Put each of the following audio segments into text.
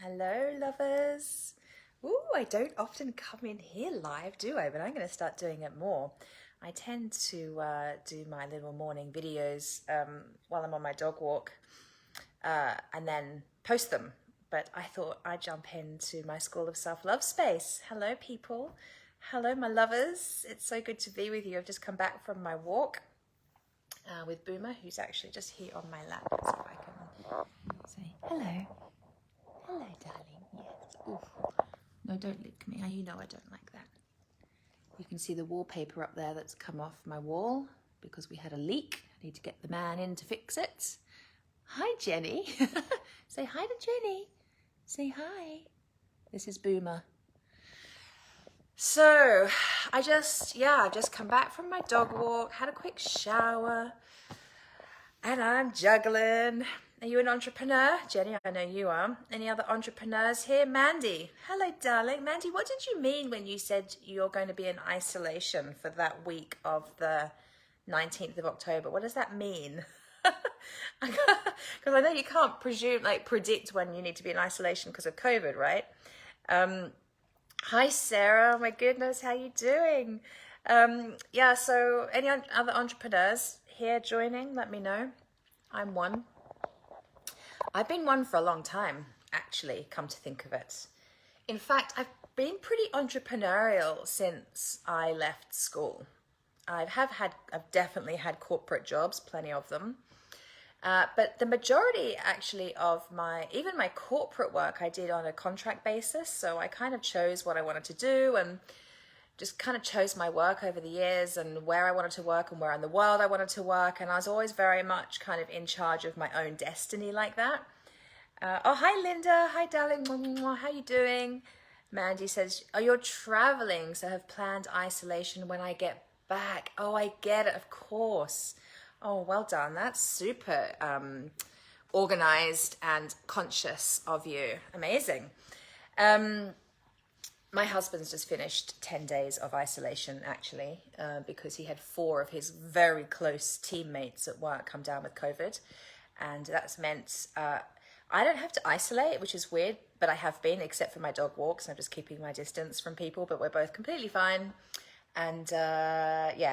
Hello, lovers. Ooh, I don't often come in here live, do I? But I'm going to start doing it more. I tend to do my little morning videos while I'm on my dog walk and then post them. But I thought I'd jump into my School of Self-Love space. Hello, people. Hello, my lovers. It's so good to be with you. I've just come back from my walk with Boomer, who's actually just here on my lap. Let's see if I can say hello. Hello, darling. Yes. Oof. No, don't lick me. You know I don't like that. You can see the wallpaper up there that's come off my wall because we had a leak. I need to get the man in to fix it. Hi, Jenny. Say hi to Jenny. Say hi. This is Boomer. So, I've just come back from my dog walk, had a quick shower, and I'm juggling. Are you an entrepreneur? Jenny, I know you are. Any other entrepreneurs here? Mandy. Hello, darling. Mandy, what did you mean when you said you're going to be in isolation for that week of the 19th of October? What does that mean? Because I know you can't predict when you need to be in isolation because of COVID, right? Hi, Sarah. My goodness, how you doing? So any other entrepreneurs here joining? Let me know. I'm one. I've been one for a long time, actually, come to think of it. In fact, I've been pretty entrepreneurial since I left school. I've definitely had corporate jobs, plenty of them. But the majority actually of even my corporate work I did on a contract basis. So I kind of chose what I wanted to do and just kind of chose my work over the years and where I wanted to work and where in the world I wanted to work. And I was always very much kind of in charge of my own destiny like that. Oh, hi, Linda. Hi, darling. How you doing? Mandy says, oh, you're traveling, so have planned isolation when I get back. Oh, I get it, of course. Oh, well done. That's super organized and conscious of you. Amazing. My husband's just finished 10 days of isolation, actually, because he had 4 of his very close teammates at work come down with COVID. And that's meant I don't have to isolate, which is weird, but I have been, except for my dog walks. I'm just keeping my distance from people, but we're both completely fine. And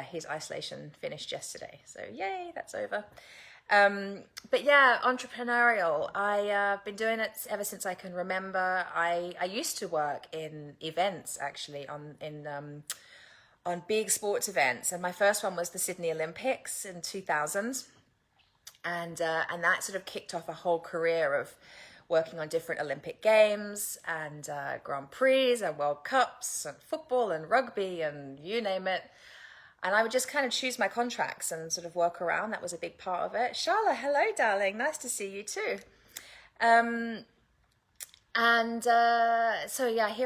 his isolation finished yesterday. So yay, that's over. But yeah, entrepreneurial. I've been doing it ever since I can remember. I used to work in events, actually, on big sports events. And my first one was the Sydney Olympics in 2000. And that sort of kicked off a whole career of working on different Olympic games and Grand Prix and World Cups and football and rugby and you name it. And I would just kind of choose my contracts and sort of work around. That was a big part of it. Charlotte, hello, darling. Nice to see you too. Here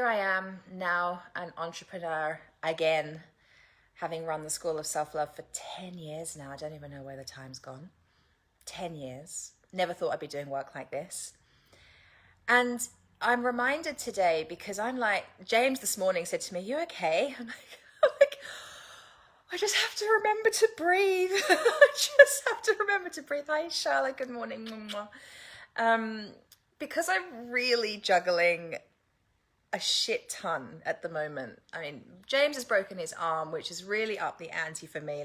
I am now, an entrepreneur again, having run the School of Self-Love for 10 years now. I don't even know where the time's gone. 10 years. Never thought I'd be doing work like this. And I'm reminded today because James this morning said to me, you okay? I'm like, I just have to remember to breathe. I just have to remember to breathe. Hi, Charlotte. Good morning. Because I'm really juggling a shit ton at the moment. I mean, James has broken his arm, which is really up the ante for me.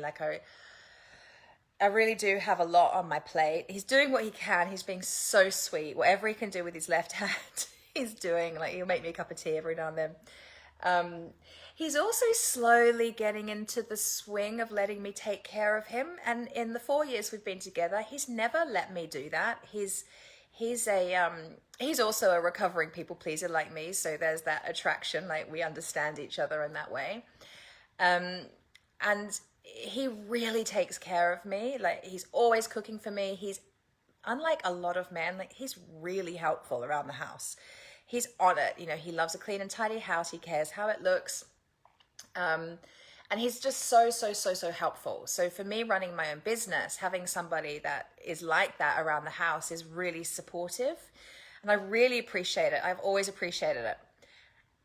I really do have a lot on my plate. He's doing what he can. He's being so sweet. Whatever he can do with his left hand, he's doing. He'll make me a cup of tea every now and then. He's also slowly getting into the swing of letting me take care of him. And in the 4 years we've been together, he's never let me do that. He's also a recovering people pleaser like me. So there's that attraction. We understand each other in that way. And he really takes care of me. He's always cooking for me. He's unlike a lot of men, he's really helpful around the house. He's on it. He loves a clean and tidy house. He cares how it looks. And he's just so helpful. So for me running my own business, having somebody that is like that around the house is really supportive. And I really appreciate it. I've always appreciated it.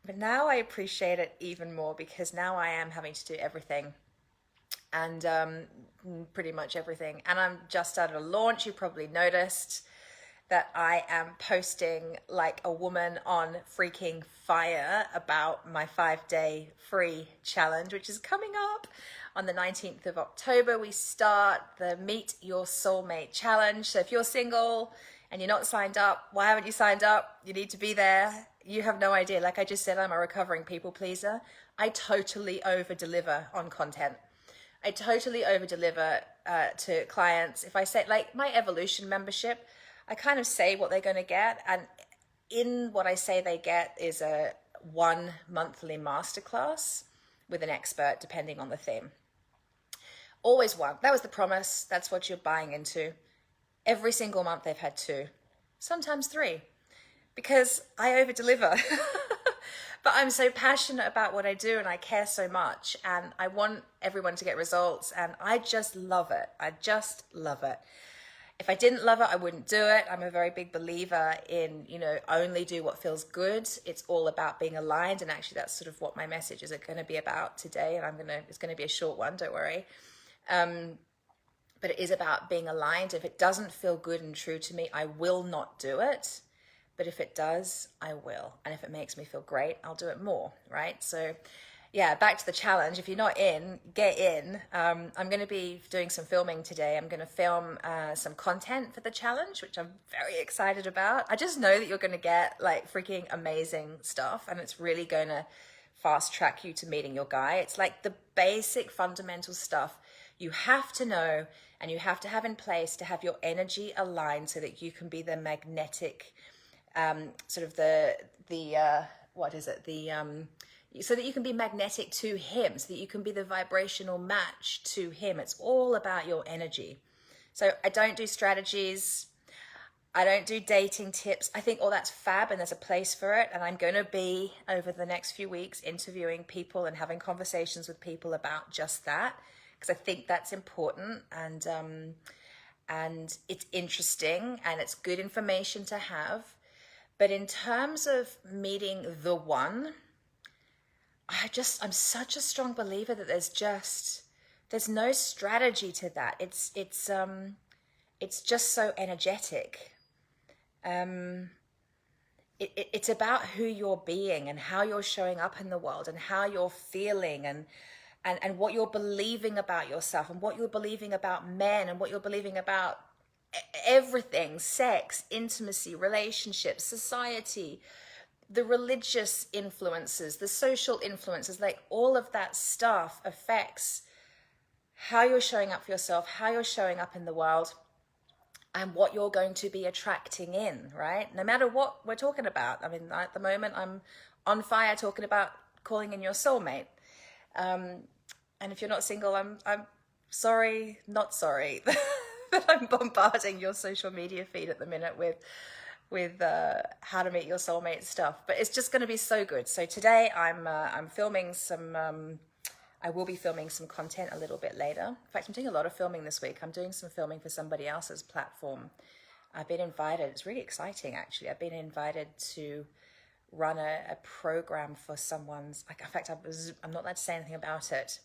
But now I appreciate it even more because now I am having to do everything. And pretty much everything. And I'm just started a launch, you probably noticed. that I am posting like a woman on freaking fire about my 5-day free challenge, which is coming up on the 19th of October. We start the Meet Your Soulmate Challenge. So if you're single and you're not signed up, why haven't you signed up? You need to be there. You have no idea. Like I just said, I'm a recovering people pleaser. I totally over deliver on content. I totally over deliver to clients. If I say, like my Evolution membership, I kind of say what they're going to get. And in what I say they get is a 1 monthly masterclass with an expert, depending on the theme. Always one. That was the promise. That's what you're buying into. Every single month they've had 2, sometimes 3, because I over deliver. But I'm so passionate about what I do and I care so much and I want everyone to get results and I just love it. I just love it. If I didn't love it, I wouldn't do it. I'm a very big believer in, only do what feels good. It's all about being aligned. And actually that's sort of what my message is going to be about today. And it's going to be a short one, don't worry. But it is about being aligned. If it doesn't feel good and true to me, I will not do it. But if it does, I will. And if it makes me feel great, I'll do it more, right? So yeah, back to the challenge. If you're not in, get in. I'm going to be doing some filming today. I'm going to film some content for the challenge, which I'm very excited about. I just know that you're going to get like freaking amazing stuff and it's really going to fast track you to meeting your guy. It's like the basic fundamental stuff you have to know and you have to have in place to have your energy aligned so that you can be the magnetic so that you can be magnetic to him, so that you can be the vibrational match to him. It's all about your energy. So I don't do strategies. I don't do dating tips. I think all that's fab and there's a place for it. And I'm going to be, over the next few weeks, interviewing people and having conversations with people about just that, because I think that's important and it's interesting and it's good information to have. But in terms of meeting the one, I'm such a strong believer that there's no strategy to that. It's just so energetic. It's about who you're being and how you're showing up in the world and how you're feeling and what you're believing about yourself and what you're believing about men and what you're believing about everything, sex, intimacy, relationships, society, the religious influences, the social influences, like all of that stuff affects how you're showing up for yourself, how you're showing up in the world, and what you're going to be attracting in, right? No matter what we're talking about. I mean, at the moment, I'm on fire talking about calling in your soulmate. And if you're not single, I'm sorry, not sorry. That I'm bombarding your social media feed at the minute with how to meet your soulmate stuff, but it's just going to be so good. So today I'm filming some. I will be filming some content a little bit later. In fact, I'm doing a lot of filming this week. I'm doing some filming for somebody else's platform. I've been invited. It's really exciting, actually. I've been invited to run a program for someone's. Like, in fact, I'm not allowed to say anything about it.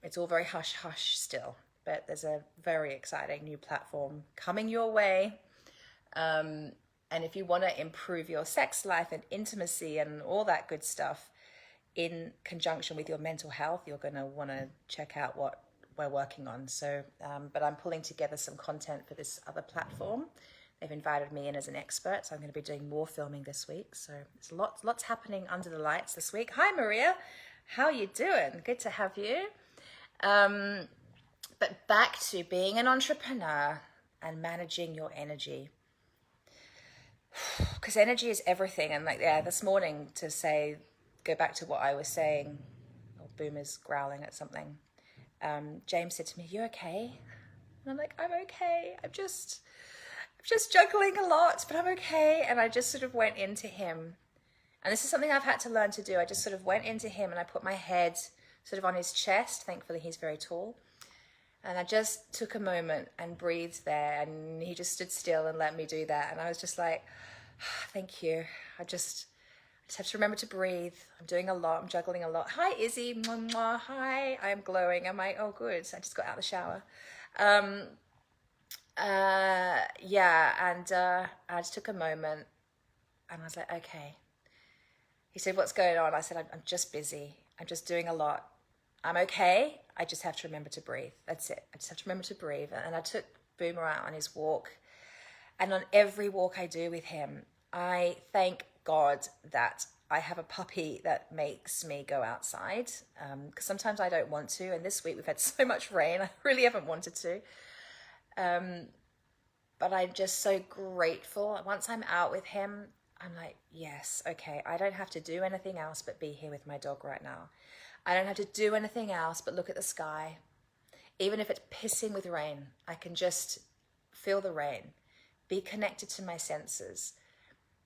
It's all very hush hush still. But there's a very exciting new platform coming your way. And if you want to improve your sex life and intimacy and all that good stuff in conjunction with your mental health, you're going to want to check out what we're working on. So, but I'm pulling together some content for this other platform. They've invited me in as an expert, so I'm going to be doing more filming this week. So there's lots happening under the lights this week. Hi, Maria. How you doing? Good to have you. But back to being an entrepreneur and managing your energy. Because energy is everything. And this morning go back to what I was saying, Boomer's growling at something. James said to me, "You okay?" And I'm like, "I'm okay. I'm just juggling a lot, but I'm okay." And I just sort of went into him. And this is something I've had to learn to do. I just sort of went into him and I put my head sort of on his chest. Thankfully, he's very tall. And I just took a moment and breathed there, and he just stood still and let me do that. And I was just like, thank you. I just have to remember to breathe. I'm doing a lot. I'm juggling a lot. Hi, Izzy. Mwah, mwah. Hi. I am glowing. I'm like, oh, good. So I just got out of the shower. Yeah, and I just took a moment and I was like, okay. He said, what's going on? I said, I'm just busy. I'm just doing a lot. I'm okay. I just have to remember to breathe. That's it. I just have to remember to breathe. And I took Boomer out on his walk. And on every walk I do with him, I thank God that I have a puppy that makes me go outside. Because sometimes I don't want to. And this week we've had so much rain. I really haven't wanted to. But I'm just so grateful. Once I'm out with him, I'm like, yes, okay, I don't have to do anything else but be here with my dog right now. I don't have to do anything else but look at the sky. Even if it's pissing with rain, I can just feel the rain, be connected to my senses,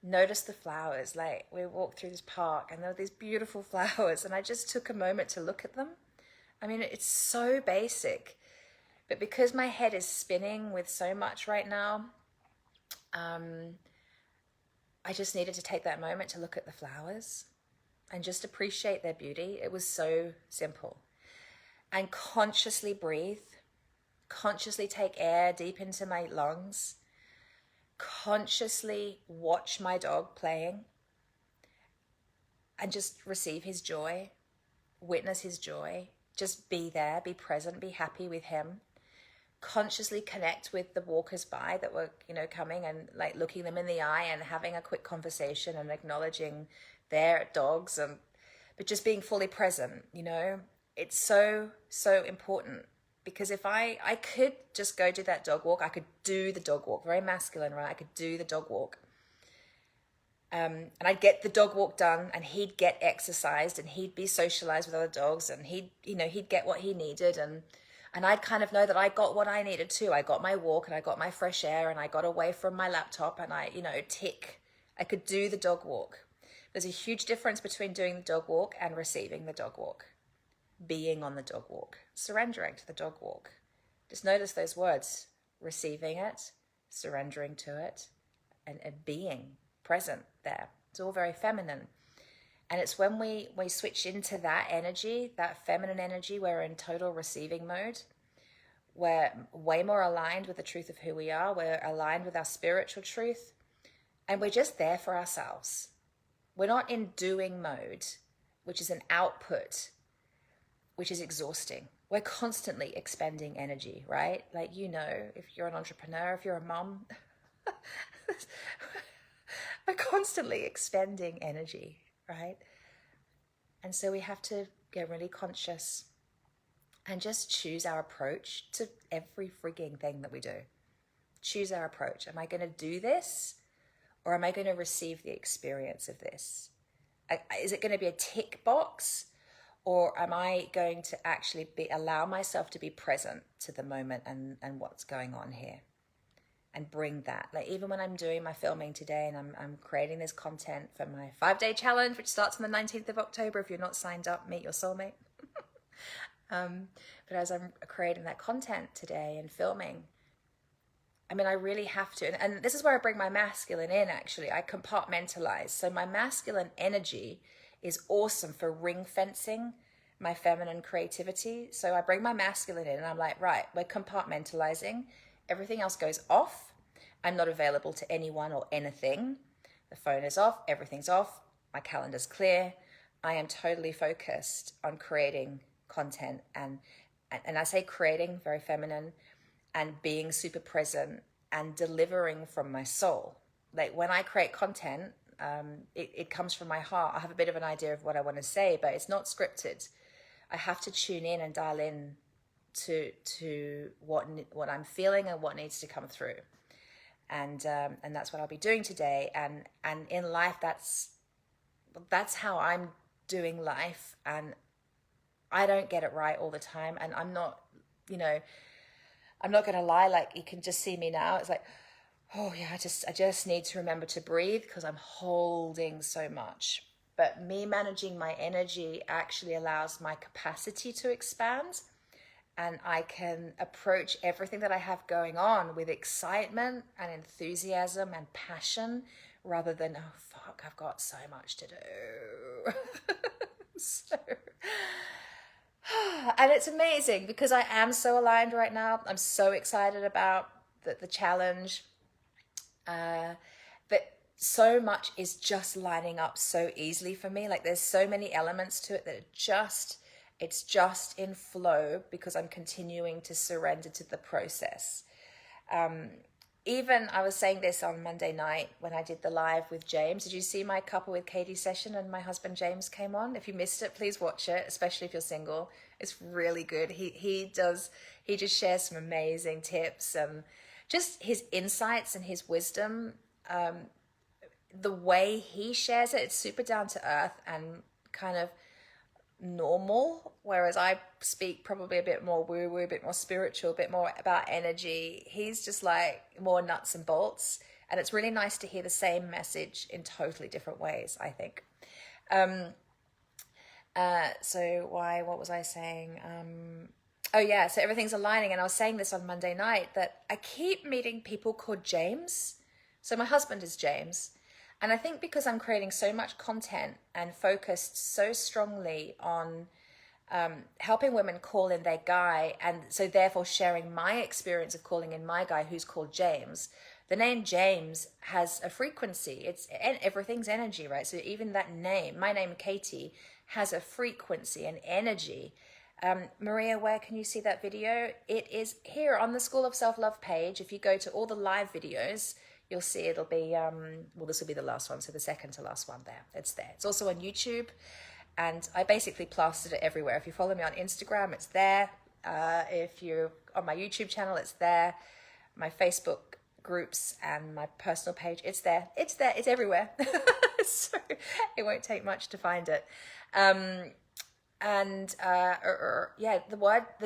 notice the flowers. Like we walked through this park and there were these beautiful flowers and I just took a moment to look at them. I mean, it's so basic, but because my head is spinning with so much right now, I just needed to take that moment to look at the flowers and just appreciate their beauty. It was so simple. And consciously breathe, consciously take air deep into my lungs, consciously watch my dog playing and just receive his joy, witness his joy, just be there, be present, be happy with him. Consciously connect with the walkers by that were, coming and like looking them in the eye and having a quick conversation and acknowledging their dogs but just being fully present, it's so, so important because if I could just go do that dog walk, I could do the dog walk, very masculine, right? I could do the dog walk. And I'd get the dog walk done and he'd get exercised and he'd be socialized with other dogs and he'd get what he needed and I'd kind of know that I got what I needed too. I got my walk and I got my fresh air and I got away from my laptop and I could do the dog walk. There's a huge difference between doing the dog walk and receiving the dog walk. Being on the dog walk, surrendering to the dog walk. Just notice those words, receiving it, surrendering to it, and being present there. It's all very feminine. And it's when we switch into that energy, that feminine energy, we're in total receiving mode. We're way more aligned with the truth of who we are. We're aligned with our spiritual truth. And we're just there for ourselves. We're not in doing mode, which is an output, which is exhausting. We're constantly expending energy, right? Like, if you're an entrepreneur, if you're a mom, we're constantly expending energy. Right? And so we have to get really conscious and just choose our approach to every frigging thing that we do. Choose our approach. Am I going to do this or am I going to receive the experience of this? Is it going to be a tick box or am I going to actually allow myself to be present to the moment and what's going on here? And bring that. Like even when I'm doing my filming today and I'm creating this content for my 5-day challenge, which starts on the 19th of October. If you're not signed up, meet your soulmate. But as I'm creating that content today and filming, I mean, I really have to. And this is where I bring my masculine in, actually. I compartmentalize. So my masculine energy is awesome for ring fencing my feminine creativity. So I bring my masculine in and I'm like, right, we're compartmentalizing. Everything else goes off. I'm not available to anyone or anything. The phone is off. Everything's off. My calendar's clear. I am totally focused on creating content. And I say creating, very feminine, and being super present and delivering from my soul. Like when I create content, it comes from my heart. I have a bit of an idea of what I want to say, but it's not scripted. I have to tune in and dial in to what I'm feeling and what needs to come through, and that's what I'll be doing today. And in life, that's how I'm doing life, and I don't get it right all the time. And I'm not going to lie. Like you can just see me now. It's like, oh yeah, I just need to remember to breathe because I'm holding so much. But me managing my energy actually allows my capacity to expand. And I can approach everything that I have going on with excitement and enthusiasm and passion rather than, oh, fuck, I've got so much to do. And it's amazing because I am so aligned right now. I'm so excited about the challenge. But so much is just lining up so easily for me. Like there's so many elements to it that it's just in flow because I'm continuing to surrender to the process. Even I was saying this on Monday night when I did the live with James. Did you see my Couple with Katie session and my husband James came on? If you missed it, please watch it, especially if you're single. It's really good. He just shares some amazing tips and just his insights and his wisdom. The way he shares it, it's super down to earth and kind of normal, whereas I speak probably a bit more woo-woo, a bit more spiritual, a bit more about energy. He's just like more nuts and bolts, and it's really nice to hear the same message in totally different ways, I think. What was I saying? Oh yeah, so everything's aligning, and I was saying this on Monday night that I keep meeting people called James. So my husband is James. And I think because I'm creating so much content and focused so strongly on helping women call in their guy, and so therefore sharing my experience of calling in my guy who's called James, the name James has a frequency. Everything's energy, right? So even that name, my name Katie, has a frequency and energy. Maria, where can you see that video? It is here on the School of Self-Love page. If you go to all the live videos, you'll see it'll be, well, this will be the last one, so the second to last one there. It's there. It's also on YouTube, and I basically plastered it everywhere. If you follow me on Instagram, it's there. If you're on my YouTube channel, it's there. My Facebook groups and my personal page, it's there. It's there. It's everywhere. So it won't take much to find it. The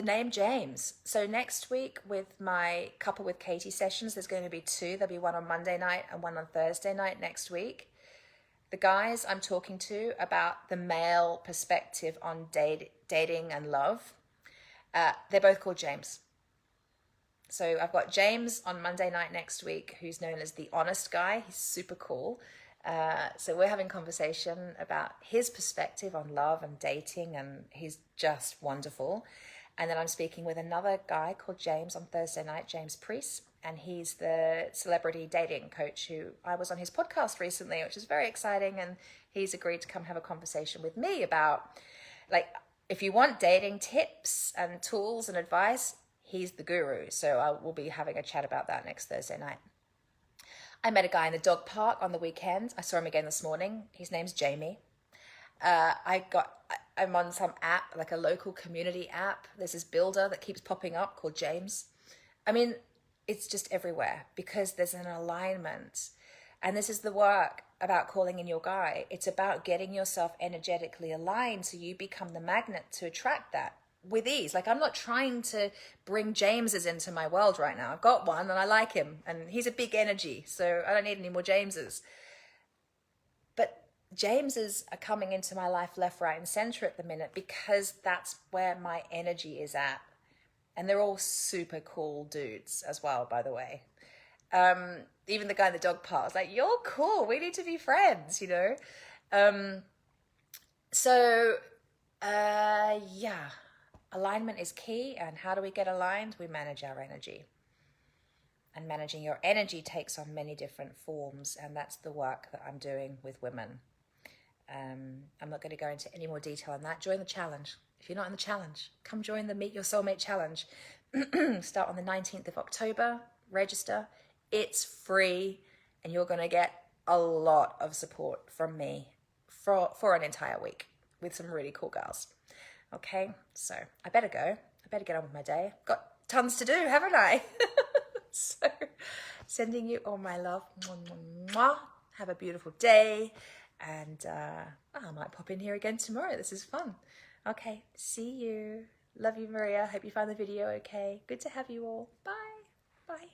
name James. So next week with my Couple with Katie sessions, there's going to be two. There'll be one on Monday night and one on Thursday night next week. The guys I'm talking to about the male perspective on dating and love, they're both called James. So I've got James on Monday night next week, who's known as the honest guy. He's super cool. So we're having conversation about his perspective on love and dating, and he's just wonderful. And then I'm speaking with another guy called James on Thursday night, James Priest, and he's the celebrity dating coach who I was on his podcast recently, which is very exciting. And he's agreed to come have a conversation with me about, like, if you want dating tips and tools and advice, he's the guru. So we'll be having a chat about that next Thursday night. I met a guy in the dog park on the weekend. I saw him again this morning. His name's Jamie. I'm on some app, like a local community app. There's this builder that keeps popping up called James. I mean, it's just everywhere because there's an alignment. And this is the work about calling in your guy. It's about getting yourself energetically aligned so you become the magnet to attract that with ease. Like, I'm not trying to bring Jameses into my world right now. I've got one and I like him and he's a big energy, so I don't need any more Jameses. But Jameses are coming into my life left, right and center at the minute because that's where my energy is at. And they're all super cool dudes as well, by the way. Even the guy in the dog park was like, you're cool, we need to be friends, you know? Yeah. Alignment is key, and how do we get aligned? We manage our energy. And managing your energy takes on many different forms, and that's the work that I'm doing with women. I'm not going to go into any more detail on that. Join the challenge. If you're not in the challenge, come join the Meet Your Soulmate Challenge. Start on the 19th of October. Register. It's free, and you're going to get a lot of support from me for an entire week with some really cool girls. Okay, so I better go. I better get on with my day. Got tons to do, haven't I? So, sending you all my love. Mwah, mwah. Have a beautiful day. And I might pop in here again tomorrow. This is fun. Okay, see you. Love you, Maria. Hope you found the video okay. Good to have you all. Bye. Bye.